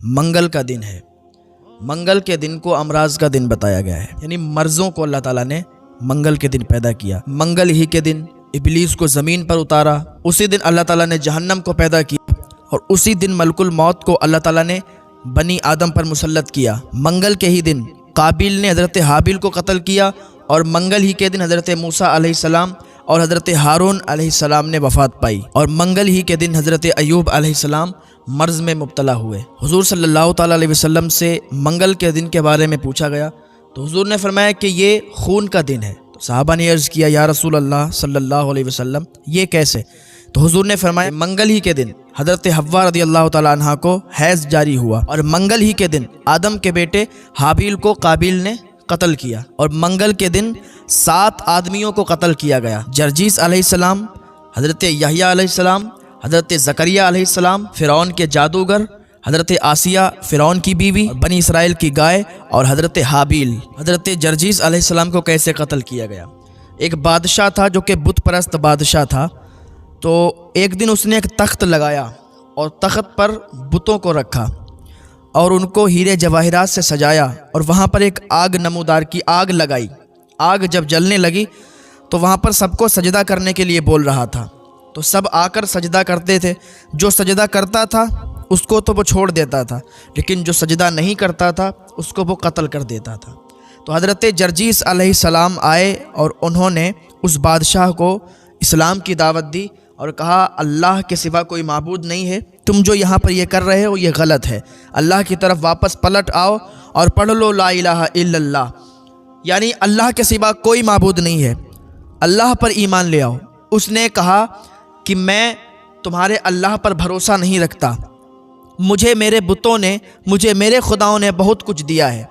منگل کا دن ہے۔ منگل کے دن کو امراض کا دن بتایا گیا ہے، یعنی مرضوں کو اللہ تعالیٰ نے منگل کے دن پیدا کیا۔ منگل ہی کے دن ابلیس کو زمین پر اتارا، اسی دن اللہ تعالیٰ نے جہنم کو پیدا کیا، اور اسی دن ملک الموت کو اللہ تعالیٰ نے بنی آدم پر مسلط کیا۔ منگل کے ہی دن قابیل نے حضرت حابیل کو قتل کیا، اور منگل ہی کے دن حضرت موسیٰ علیہ السلام اور حضرت ہارون علیہ السلام نے وفات پائی، اور منگل ہی کے دن حضرت ایوب علیہ السلام مرض میں مبتلا ہوئے۔ حضور صلی اللہ تعالیٰ علیہ وسلم سے منگل کے دن کے بارے میں پوچھا گیا تو حضور نے فرمایا کہ یہ خون کا دن ہے۔ تو صحابہ نے عرض کیا یا رسول اللہ صلی اللہ علیہ وسلم یہ کیسے؟ تو حضور نے فرمایا منگل ہی کے دن حضرت حوا رضی اللہ تعالیٰ عنہ کو حیض جاری ہوا، اور منگل ہی کے دن آدم کے بیٹے حابیل کو قابیل نے قتل کیا، اور منگل کے دن 7 آدمیوں کو قتل کیا گیا۔ جرجیس علیہ السلام، حضرت یحییٰ علیہ السلام، حضرت زکریا علیہ السلام، فرعون کے جادوگر، حضرت آسیہ فرعون کی بیوی، بنی اسرائیل کی گائے، اور حضرت حابیل۔ حضرت جرجیس علیہ السلام کو کیسے قتل کیا گیا؟ ایک بادشاہ تھا جو کہ بت پرست بادشاہ تھا، تو ایک دن اس نے ایک تخت لگایا اور تخت پر بتوں کو رکھا اور ان کو ہیرے جواہرات سے سجایا، اور وہاں پر ایک آگ نمودار کی آگ لگائی۔ آگ جب جلنے لگی تو وہاں پر سب کو سجدہ کرنے کے لیے بول رہا تھا، تو سب آ کر سجدہ کرتے تھے۔ جو سجدہ کرتا تھا اس کو تو وہ چھوڑ دیتا تھا، لیکن جو سجدہ نہیں کرتا تھا اس کو وہ قتل کر دیتا تھا۔ تو حضرت جرجیس علیہ السلام آئے اور انہوں نے اس بادشاہ کو اسلام کی دعوت دی اور کہا اللہ کے سوا کوئی معبود نہیں ہے، تم جو یہاں پر یہ کر رہے ہو یہ غلط ہے، اللہ کی طرف واپس پلٹ آؤ اور پڑھ لو لا الہ الا اللہ، یعنی اللہ کے سوا کوئی معبود نہیں ہے، اللہ پر ایمان لے آؤ۔ اس نے کہا کہ میں تمہارے اللہ پر بھروسہ نہیں رکھتا، مجھے میرے بتوں نے، مجھے میرے خداؤں نے بہت کچھ دیا ہے۔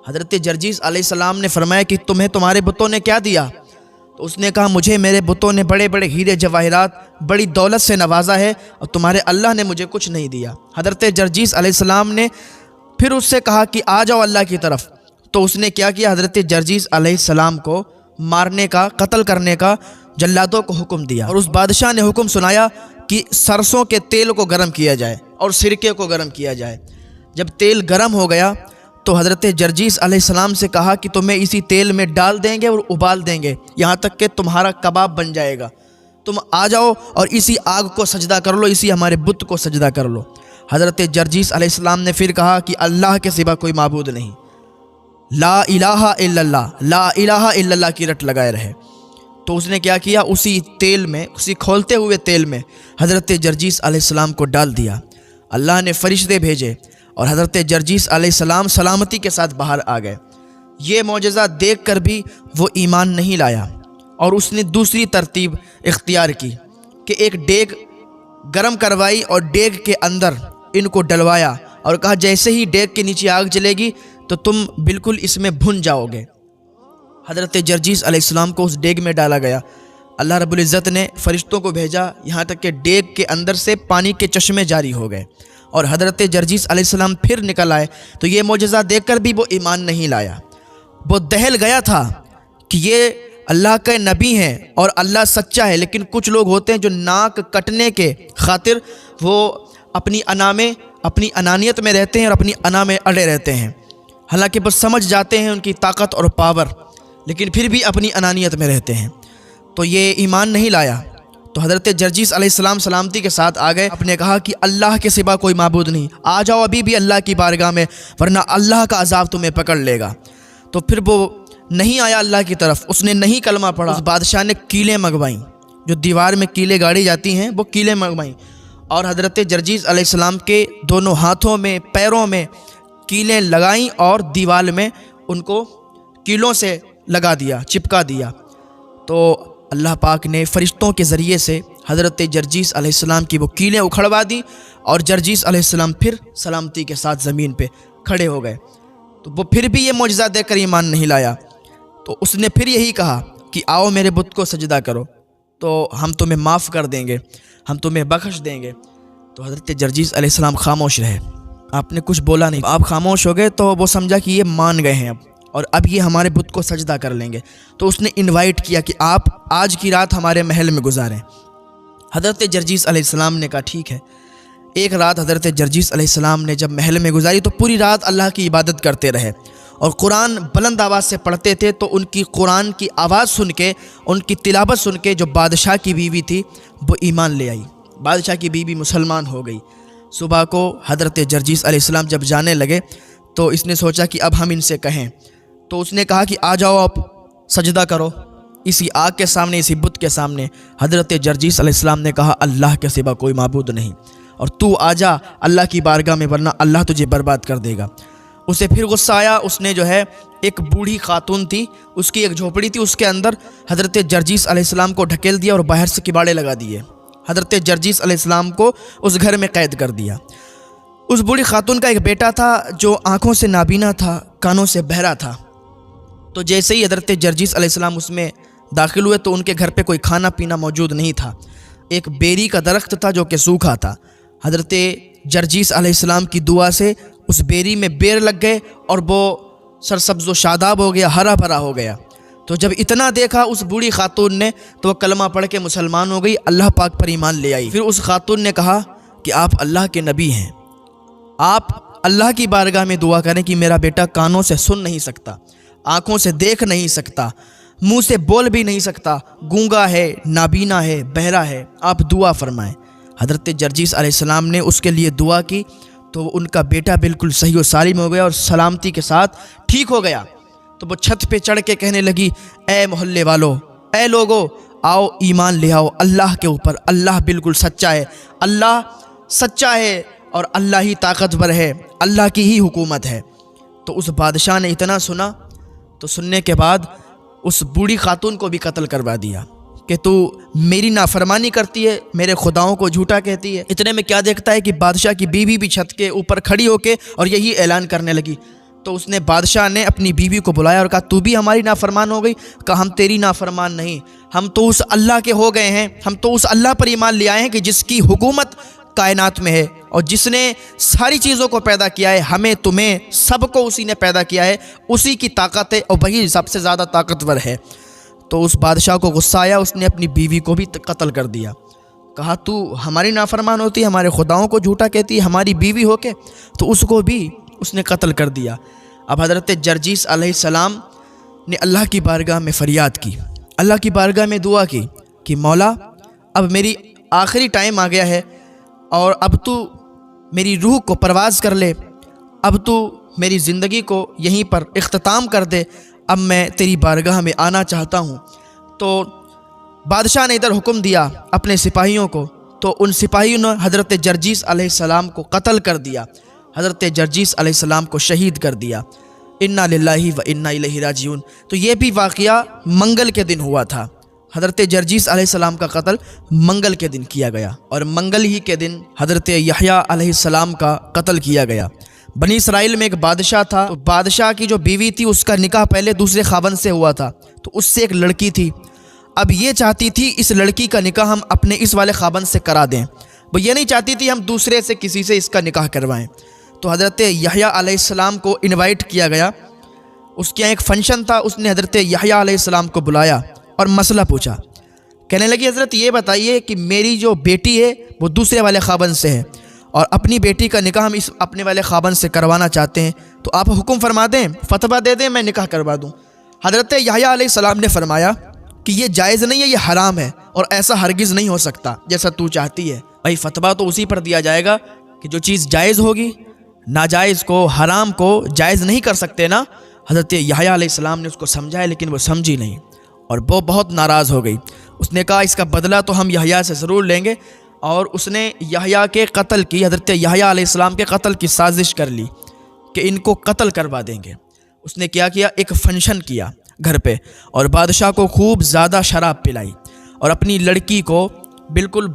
حضرت جرجیس علیہ السلام نے فرمایا کہ تمہیں تمہارے بتوں نے کیا دیا؟ تو اس نے کہا مجھے میرے بتوں نے بڑے بڑے ہیرے جواہرات، بڑی دولت سے نوازا ہے، اور تمہارے اللہ نے مجھے کچھ نہیں دیا۔ حضرت جرجیس علیہ السلام نے پھر اس سے کہا کہ آ جاؤ اللہ کی طرف، تو اس نے کیا کیا؟ حضرت جرجیس علیہ السلام کو مارنے کا، قتل کرنے کا جلادوں کو حکم دیا، اور اس بادشاہ نے حکم سنایا کہ سرسوں کے تیل کو گرم کیا جائے اور سرکے کو گرم کیا جائے۔ جب تیل گرم ہو گیا تو حضرت جرجیس علیہ السلام سے کہا کہ تمہیں اسی تیل میں ڈال دیں گے اور ابال دیں گے یہاں تک کہ تمہارا کباب بن جائے گا، تم آ جاؤ اور اسی آگ کو سجدہ کر لو، اسی ہمارے بت کو سجدہ کر لو۔ حضرت جرجیس علیہ السلام نے پھر کہا کہ اللہ کے سوا کوئی معبود نہیں، لا الہ الا اللہ، لا الہ الا اللہ کی رٹ لگائے رہے۔ تو اس نے کیا کیا؟ اسی تیل میں، اسی کھولتے ہوئے تیل میں حضرت جرجیس علیہ السلام کو ڈال دیا۔ اللہ نے فرشتے بھیجے اور حضرت جرجیس علیہ السلام سلامتی کے ساتھ باہر آ گئے۔ یہ معجزہ دیکھ کر بھی وہ ایمان نہیں لایا، اور اس نے دوسری ترتیب اختیار کی کہ ایک دیگ گرم کروائی اور دیگ کے اندر ان کو ڈلوایا اور کہا جیسے ہی دیگ کے نیچے آگ جلے گی تو تم بالکل اس میں بھن جاؤ گے۔ حضرت جرجیس علیہ السلام کو اس دیگ میں ڈالا گیا۔ اللہ رب العزت نے فرشتوں کو بھیجا، یہاں تک کہ دیگ کے اندر سے پانی کے چشمے جاری ہو گئے، اور حضرت جرجیس علیہ السلام پھر نکل آئے۔ تو یہ معجزہ دیکھ کر بھی وہ ایمان نہیں لایا، وہ دہل گیا تھا کہ یہ اللہ کے نبی ہیں اور اللہ سچا ہے، لیکن کچھ لوگ ہوتے ہیں جو ناک کٹنے کے خاطر وہ اپنی انا میں، اپنی انانیت میں رہتے ہیں اور اپنی انا میں اڑے رہتے ہیں، حالانکہ وہ سمجھ جاتے ہیں ان کی طاقت اور پاور، لیکن پھر بھی اپنی انانیت میں رہتے ہیں۔ تو یہ ایمان نہیں لایا۔ تو حضرت جرجیس علیہ السلام سلامتی کے ساتھ آ گئے، آپ نے کہا کہ اللہ کے سوا کوئی معبود نہیں، آ جاؤ ابھی بھی اللہ کی بارگاہ میں، ورنہ اللہ کا عذاب تمہیں پکڑ لے گا۔ تو پھر وہ نہیں آیا اللہ کی طرف، اس نے نہیں کلمہ پڑھا۔ اس بادشاہ نے کیلیں منگوائیں، جو دیوار میں کیلیں گاڑی جاتی ہیں وہ کیلیں منگوائیں، اور حضرت جرجیس علیہ السلام کے دونوں ہاتھوں میں، پیروں میں کیلیں لگائیں اور دیوار میں ان کو کیلوں سے لگا دیا، چپکا دیا۔ تو اللہ پاک نے فرشتوں کے ذریعے سے حضرت جرجیس علیہ السلام کی وہ کیلیں اکھڑوا دی، اور جرجیس علیہ السلام پھر سلامتی کے ساتھ زمین پہ کھڑے ہو گئے۔ تو وہ پھر بھی یہ معجزہ دیکھ کر ایمان نہیں لایا، تو اس نے پھر یہی کہا کہ آؤ میرے بت کو سجدہ کرو تو ہم تمہیں معاف کر دیں گے، ہم تمہیں بخش دیں گے۔ تو حضرت جرجیس علیہ السلام خاموش رہے، آپ نے کچھ بولا نہیں۔ آپ خاموش ہو گئے تو وہ سمجھا کہ یہ مان گئے ہیں اور اب یہ ہمارے بت کو سجدہ کر لیں گے، تو اس نے انوائٹ کیا کہ آپ آج کی رات ہمارے محل میں گزاریں۔ حضرت جرجیس علیہ السلام نے کہا ٹھیک ہے، ایک رات حضرت جرجیس علیہ السلام نے جب محل میں گزاری تو پوری رات اللہ کی عبادت کرتے رہے اور قرآن بلند آواز سے پڑھتے تھے، تو ان کی قرآن کی آواز سن کے، ان کی تلاوت سن کے جو بادشاہ کی بیوی تھی وہ ایمان لے آئی، بادشاہ کی بیوی مسلمان ہو گئی۔ صبح کو حضرت جرجیس علیہ السلام جب جانے لگے تو اس نے سوچا کہ اب ہم ان سے کہیں، تو اس نے کہا کہ آ جاؤ اب سجدہ کرو اسی آگ کے سامنے، اسی بت کے سامنے۔ حضرت جرجیس علیہ السلام نے کہا اللہ کے سوا کوئی معبود نہیں، اور تو آ جا اللہ کی بارگاہ میں ورنہ اللہ تجھے برباد کر دے گا۔ اسے پھر غصہ آیا، اس نے جو ہے ایک بوڑھی خاتون تھی، اس کی ایک جھوپڑی تھی، اس کے اندر حضرت جرجیس علیہ السلام کو ڈھکیل دیا اور باہر سے کباڑے لگا دیے۔ حضرت جرجیس علیہ السلام کو اس گھر میں قید کر دیا۔ اس بوڑھی خاتون کا ایک بیٹا تھا جو آنکھوں سے نابینا تھا، کانوں سے بہرا تھا، تو جیسے ہی حضرت جرجیس علیہ السلام اس میں داخل ہوئے تو ان کے گھر پہ کوئی کھانا پینا موجود نہیں تھا۔ ایک بیری کا درخت تھا جو کہ سوکھا تھا۔ حضرت جرجیس علیہ السلام کی دعا سے اس بیری میں بیر لگ گئے اور وہ سرسبز و شاداب ہو گیا، ہرا بھرا ہو گیا۔ تو جب اتنا دیکھا اس بوڑھی خاتون نے تو وہ کلمہ پڑھ کے مسلمان ہو گئی، اللہ پاک پر ایمان لے آئی۔ پھر اس خاتون نے کہا کہ آپ اللہ کے نبی ہیں، آپ اللہ کی بارگاہ میں دعا کریں کہ میرا بیٹا کانوں سے سن نہیں سکتا، آنکھوں سے دیکھ نہیں سکتا، منہ سے بول بھی نہیں سکتا، گونگا ہے، نابینا ہے، بہرا ہے، آپ دعا فرمائیں۔ حضرت جرجیس علیہ السلام نے اس کے لیے دعا کی تو ان کا بیٹا بالکل صحیح و سالم ہو گیا اور سلامتی کے ساتھ ٹھیک ہو گیا۔ تو وہ چھت پہ چڑھ کے کہنے لگی اے محلے والو، اے لوگو، آؤ ایمان لے آؤ اللہ کے اوپر، اللہ بالکل سچا ہے، اللہ سچا ہے اور اللہ ہی طاقتور ہے، اللہ کی ہی حکومت ہے۔ تو اس بادشاہ نے اتنا سنا تو سننے کے بعد اس بوڑھی خاتون کو بھی قتل کروا دیا کہ تو میری نافرمانی کرتی ہے، میرے خداؤں کو جھوٹا کہتی ہے۔ اتنے میں کیا دیکھتا ہے کہ بادشاہ کی بیوی بھی چھت کے اوپر کھڑی ہو کے اور یہی اعلان کرنے لگی۔ تو اس نے بادشاہ نے اپنی بیوی کو بلایا اور کہا تو بھی ہماری نافرمان ہو گئی؟ کہا ہم تیری نافرمان نہیں، ہم تو اس اللہ کے ہو گئے ہیں، ہم تو اس اللہ پر ایمان لے آئے ہیں کہ جس کی حکومت کائنات میں ہے اور جس نے ساری چیزوں کو پیدا کیا ہے، ہمیں تمہیں سب کو اسی نے پیدا کیا ہے، اسی کی طاقت ہے اور وہی سب سے زیادہ طاقتور ہے۔ تو اس بادشاہ کو غصہ آیا، اس نے اپنی بیوی کو بھی قتل کر دیا۔ کہا تو ہماری نافرمان ہوتی ہے، ہمارے خداؤں کو جھوٹا کہتی ہے ہماری بیوی ہو کے، تو اس کو بھی اس نے قتل کر دیا۔ اب حضرت جرجیس علیہ السلام نے اللہ کی بارگاہ میں فریاد کی، اللہ کی بارگاہ میں دعا کی کہ مولا اب میری آخری ٹائم آ گیا ہے اور اب تو میری روح کو پرواز کر لے، اب تو میری زندگی کو یہیں پر اختتام کر دے، اب میں تیری بارگاہ میں آنا چاہتا ہوں۔ تو بادشاہ نے ادھر حکم دیا اپنے سپاہیوں کو، تو ان سپاہیوں نے حضرت جرجیس علیہ السلام کو قتل کر دیا، حضرت جرجیس علیہ السلام کو شہید کر دیا۔ انا للہ و انا الیہ راجعون۔ تو یہ بھی واقعہ منگل کے دن ہوا تھا، حضرت جرجیس علیہ السلام کا قتل منگل کے دن کیا گیا اور منگل ہی کے دن حضرت یحییٰ علیہ السلام کا قتل کیا گیا۔ بنی اسرائیل میں ایک بادشاہ تھا، تو بادشاہ کی جو بیوی تھی اس کا نکاح پہلے دوسرے خاوند سے ہوا تھا، تو اس سے ایک لڑکی تھی۔ اب یہ چاہتی تھی اس لڑکی کا نکاح ہم اپنے اس والے خاوند سے کرا دیں، وہ یہ نہیں چاہتی تھی ہم دوسرے سے کسی سے اس کا نکاح کروائیں۔ تو حضرت یحییٰ علیہ السلام کو انوائٹ کیا گیا، اس کے یہاں ایک فنکشن تھا، اس نے حضرت یحییٰ علیہ السلام کو بلایا اور مسئلہ پوچھا۔ کہنے لگی حضرت یہ بتائیے کہ میری جو بیٹی ہے وہ دوسرے والے خاوند سے ہے اور اپنی بیٹی کا نکاح ہم اس اپنے والے خاوند سے کروانا چاہتے ہیں، تو آپ حکم فرما دیں، فتویٰ دے دیں، میں نکاح کروا دوں۔ حضرت یحییٰ علیہ السلام نے فرمایا کہ یہ جائز نہیں ہے، یہ حرام ہے اور ایسا ہرگز نہیں ہو سکتا جیسا تو چاہتی ہے۔ بھائی فتویٰ تو اسی پر دیا جائے گا کہ جو چیز جائز ہوگی، ناجائز کو، حرام کو جائز نہیں کر سکتے نا۔ حضرت یحییٰ علیہ السلام نے اس کو سمجھایا لیکن وہ سمجھی نہیں اور وہ بہت ناراض ہو گئی۔ اس نے کہا اس کا بدلہ تو ہم یحییٰ سے ضرور لیں گے، اور اس نے یحییٰ کے قتل کی، حضرت یحییٰ علیہ السلام کے قتل کی سازش کر لی کہ ان کو قتل کروا دیں گے۔ اس نے کیا کیا، ایک فنکشن کیا گھر پہ اور بادشاہ کو خوب زیادہ شراب پلائی اور اپنی لڑکی کو بالکل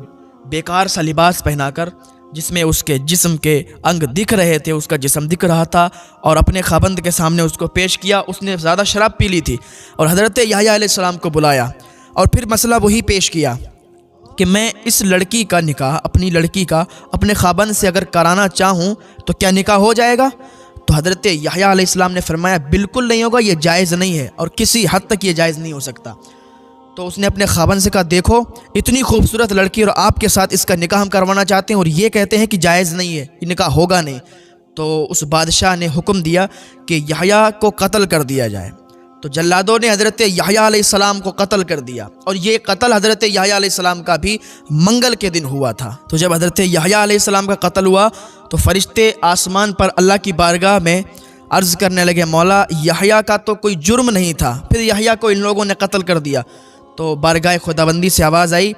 بیکار سا لباس پہنا کر، جس میں اس کے جسم کے انگ دکھ رہے تھے، اس کا جسم دکھ رہا تھا، اور اپنے خاوند کے سامنے اس کو پیش کیا۔ اس نے زیادہ شراب پی لی تھی اور حضرت یحییٰ علیہ السلام کو بلایا اور پھر مسئلہ وہی پیش کیا کہ میں اس لڑکی کا نکاح، اپنی لڑکی کا اپنے خاوند سے اگر کرانا چاہوں تو کیا نکاح ہو جائے گا؟ تو حضرت یحییٰ علیہ السلام نے فرمایا بالکل نہیں ہوگا، یہ جائز نہیں ہے اور کسی حد تک یہ جائز نہیں ہو سکتا۔ تو اس نے اپنے خاوند سے کہا دیکھو اتنی خوبصورت لڑکی اور آپ کے ساتھ اس کا نکاح ہم کروانا چاہتے ہیں اور یہ کہتے ہیں کہ جائز نہیں ہے، یہ نکاح ہوگا نہیں۔ تو اس بادشاہ نے حکم دیا کہ یحییٰ کو قتل کر دیا جائے۔ تو جلادوں نے حضرت یحییٰ علیہ السلام کو قتل کر دیا، اور یہ قتل حضرت یحییٰ علیہ السلام کا بھی منگل کے دن ہوا تھا۔ تو جب حضرت یحییٰ علیہ السلام کا قتل ہوا تو فرشتے آسمان پر اللہ کی بارگاہ میں عرض کرنے لگے مولا یحییٰ کا تو کوئی جرم نہیں تھا، پھر یحییٰ کو ان لوگوں نے قتل کر دیا۔ تو بارگاہ خداوندی سے آواز آئی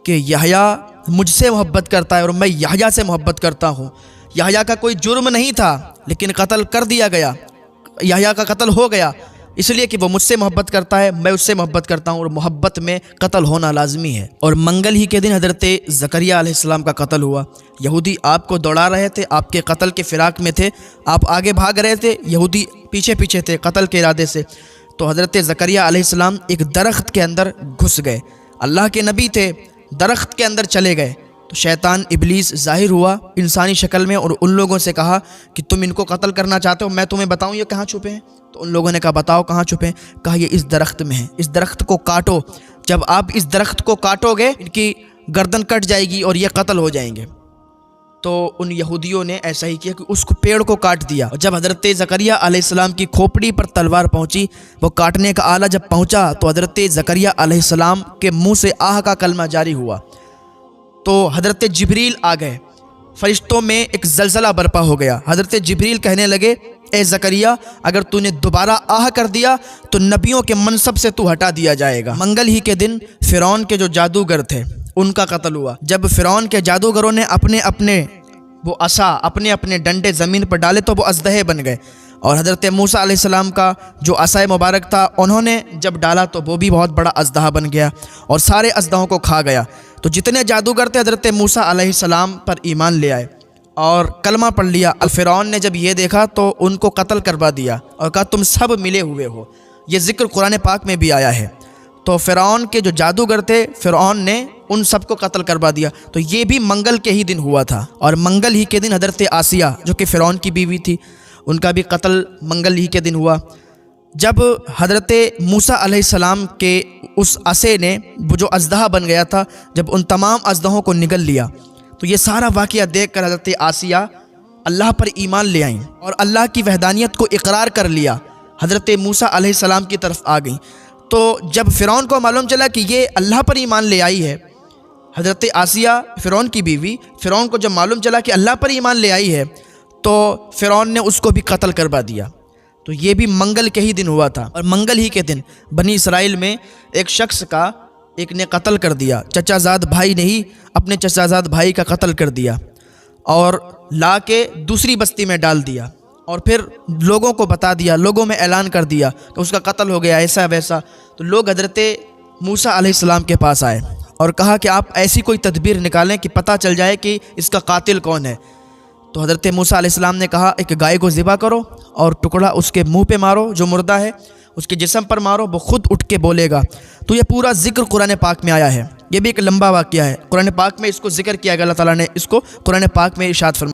کہ یحییٰ مجھ سے محبت کرتا ہے اور میں یحییٰ سے محبت کرتا ہوں، یحییٰ کا کوئی جرم نہیں تھا لیکن قتل کر دیا گیا، یحییٰ کا قتل ہو گیا اس لیے کہ وہ مجھ سے محبت کرتا ہے، میں اس سے محبت کرتا ہوں، اور محبت میں قتل ہونا لازمی ہے۔ اور منگل ہی کے دن حضرت زکریا علیہ السلام کا قتل ہوا۔ یہودی آپ کو دوڑا رہے تھے، آپ کے قتل کے فراق میں تھے، آپ آگے بھاگ رہے تھے، یہودی پیچھے پیچھے تھے قتل کے ارادے سے۔ تو حضرت زکریا علیہ السلام ایک درخت کے اندر گھس گئے، اللہ کے نبی تھے، درخت کے اندر چلے گئے۔ تو شیطان ابلیس ظاہر ہوا انسانی شکل میں اور ان لوگوں سے کہا کہ تم ان کو قتل کرنا چاہتے ہو، میں تمہیں بتاؤں یہ کہاں چھپے ہیں؟ تو ان لوگوں نے کہا بتاؤ کہاں چھپے ہیں؟ کہا یہ اس درخت میں ہیں، اس درخت کو کاٹو، جب آپ اس درخت کو کاٹو گے ان کی گردن کٹ جائے گی اور یہ قتل ہو جائیں گے۔ تو ان یہودیوں نے ایسا ہی کیا کہ اس کو پیڑ کو کاٹ دیا، اور جب حضرت زکریا علیہ السلام کی کھوپڑی پر تلوار پہنچی، وہ کاٹنے کا آلہ جب پہنچا تو حضرت زکریا علیہ السلام کے منہ سے آہ کا کلمہ جاری ہوا۔ تو حضرت جبریل آ گئے، فرشتوں میں ایک زلزلہ برپا ہو گیا۔ حضرت جبریل کہنے لگے اے زکریا اگر تو نے دوبارہ آہ کر دیا تو نبیوں کے منصب سے تو ہٹا دیا جائے گا۔ منگل ہی کے دن فرعون کے جو جادوگر تھے ان کا قتل ہوا۔ جب فرعون کے جادوگروں نے اپنے اپنے وہ عصا اپنے اپنے ڈنڈے زمین پر ڈالے تو وہ اژدہے بن گئے، اور حضرت موسیٰ علیہ السلام کا جو عصا مبارک تھا انہوں نے جب ڈالا تو وہ بھی بہت بڑا اژدہا بن گیا اور سارے اژدہوں کو کھا گیا۔ تو جتنے جادوگر تھے حضرت موسیٰ علیہ السلام پر ایمان لے آئے اور کلمہ پڑھ لیا۔ فرعون نے جب یہ دیکھا تو ان کو قتل کروا دیا اور کہا تم سب ملے ہوئے ہو، یہ ذکر قرآن پاک میں بھی آیا ہے۔ تو فرعون کے جو جادوگر تھے فرعون نے ان سب کو قتل کروا دیا۔ تو یہ بھی منگل کے ہی دن ہوا تھا، اور منگل ہی کے دن حضرت آسیہ جو کہ فرعون کی بیوی تھی ان کا بھی قتل منگل ہی کے دن ہوا۔ جب حضرت موسیٰ علیہ السلام کے اس عصے نے وہ جو اژدہا بن گیا تھا جب ان تمام اژدہوں کو نگل لیا، تو یہ سارا واقعہ دیکھ کر حضرت آسیہ اللہ پر ایمان لے آئیں اور اللہ کی وحدانیت کو اقرار کر لیا، حضرت موسیٰ علیہ السلام کی طرف آ گئیں۔ تو جب فرعون کو معلوم چلا کہ یہ اللہ پر ایمان لے آئی ہے، حضرت آسیہ فرعون کی بیوی، فرعون کو جب معلوم چلا کہ اللہ پر ایمان لے آئی ہے تو فرعون نے اس کو بھی قتل کروا دیا۔ تو یہ بھی منگل کے ہی دن ہوا تھا، اور منگل ہی کے دن بنی اسرائیل میں ایک شخص کا ایک نے قتل کر دیا، چچا زاد بھائی نے ہی اپنے چچا زاد بھائی کا قتل کر دیا اور لا کے دوسری بستی میں ڈال دیا، اور پھر لوگوں کو بتا دیا، لوگوں میں اعلان کر دیا کہ اس کا قتل ہو گیا ایسا ویسا۔ تو لوگ حضرت موسیٰ علیہ السلام کے پاس آئے اور کہا کہ آپ ایسی کوئی تدبیر نکالیں کہ پتہ چل جائے کہ اس کا قاتل کون ہے۔ تو حضرت موسیٰ علیہ السلام نے کہا ایک گائے کو ذبح کرو اور ٹکڑا اس کے منہ پہ مارو، جو مردہ ہے اس کے جسم پر مارو، وہ خود اٹھ کے بولے گا۔ تو یہ پورا ذکر قرآن پاک میں آیا ہے، یہ بھی ایک لمبا واقعہ ہے، قرآن پاک میں اس کو ذکر کیا گیا، اللہ تعالیٰ نے اس کو قرآن پاک میں ارشاد فرمایا۔